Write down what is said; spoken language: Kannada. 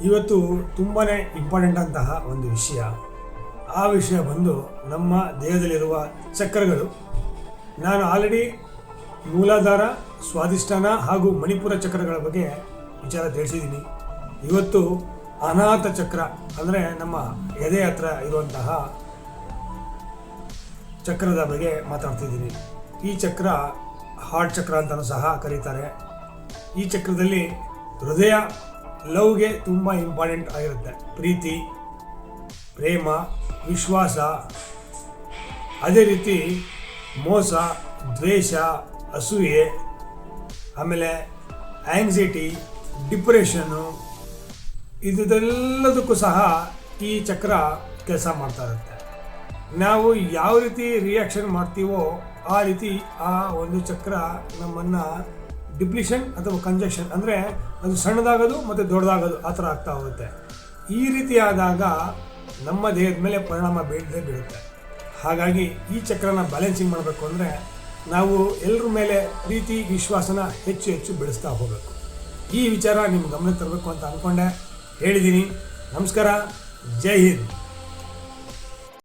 ಇವತ್ತು ತುಂಬಾ ಇಂಪಾರ್ಟೆಂಟ್ ಅಂತಹ ಒಂದು ವಿಷಯ. ಆ ವಿಷಯ ಬಂದು ನಮ್ಮ ದೇಹದಲ್ಲಿರುವ ಚಕ್ರಗಳು. ನಾನು ಆಲ್ರೆಡಿ ಮೂಲಾಧಾರ, ಸ್ವಾಧಿಷ್ಠಾನ ಹಾಗೂ ಮಣಿಪುರ ಚಕ್ರಗಳ ಬಗ್ಗೆ ವಿಚಾರ ತಿಳಿಸಿದ್ದೀನಿ. ಇವತ್ತು ಅನಾಹತ ಚಕ್ರ ಅಂದರೆ ನಮ್ಮ ಎದೆ ಹತ್ರ ಇರುವಂತಹ ಚಕ್ರದ ಬಗ್ಗೆ ಮಾತಾಡ್ತಿದ್ದೀನಿ. ಈ ಚಕ್ರ ಹಾರ್ಟ್ ಚಕ್ರ ಅಂತಲೂ ಸಹ ಕರೀತಾರೆ. ಈ ಚಕ್ರದಲ್ಲಿ ಹೃದಯ, ಲವ್ಗೆ ತುಂಬ ಇಂಪಾರ್ಟೆಂಟ್ ಆಗಿರುತ್ತೆ. ಪ್ರೀತಿ, ಪ್ರೇಮ, ವಿಶ್ವಾಸ, ಅದೇ ರೀತಿ ಮೋಸ, ದ್ವೇಷ, ಅಸೂಯೆ, ಆಮೇಲೆ ಆ್ಯಂಗ್ಸೈಟಿ, ಡಿಪ್ರೆಷನ್ನು, ಇದೆಲ್ಲದಕ್ಕೂ ಸಹ ಈ ಚಕ್ರ ಕೆಲಸ ಮಾಡ್ತಾ ಇರುತ್ತೆ. ನಾವು ಯಾವ ರೀತಿ ರಿಯಾಕ್ಷನ್ ಮಾಡ್ತೀವೋ ಆ ರೀತಿ ಆ ಒಂದು ಚಕ್ರ ನಮ್ಮನ್ನು ಡಿಪ್ಲಿಷನ್ ಅಥವಾ ಕಂಜಕ್ಷನ್ ಅಂದರೆ ಅದು ಸಣ್ಣದಾಗೋದು ಮತ್ತು ದೊಡ್ಡದಾಗೋದು ಆ ಥರ ಆಗ್ತಾ ಹೋಗುತ್ತೆ. ಈ ರೀತಿ ಆದಾಗ ನಮ್ಮ ದೇಹದ ಮೇಲೆ ಪರಿಣಾಮ ಬೀಳುತ್ತೆ. ಹಾಗಾಗಿ ಈ ಚಕ್ರನ ಬ್ಯಾಲೆನ್ಸಿಂಗ್ ಮಾಡಬೇಕು ಅಂದರೆ ನಾವು ಎಲ್ಲರ ಮೇಲೆ ಪ್ರೀತಿ, ವಿಶ್ವಾಸನ ಹೆಚ್ಚು ಬೆಳೆಸ್ತಾ ಹೋಗಬೇಕು. ಈ ವಿಚಾರ ನಿಮ್ಮ ಗಮನಕ್ಕೆ ತರಬೇಕು ಅಂತ ಅಂದ್ಕೊಂಡೆ, ಹೇಳಿದ್ದೀನಿ. ನಮಸ್ಕಾರ, ಜೈ ಹಿಂದ್.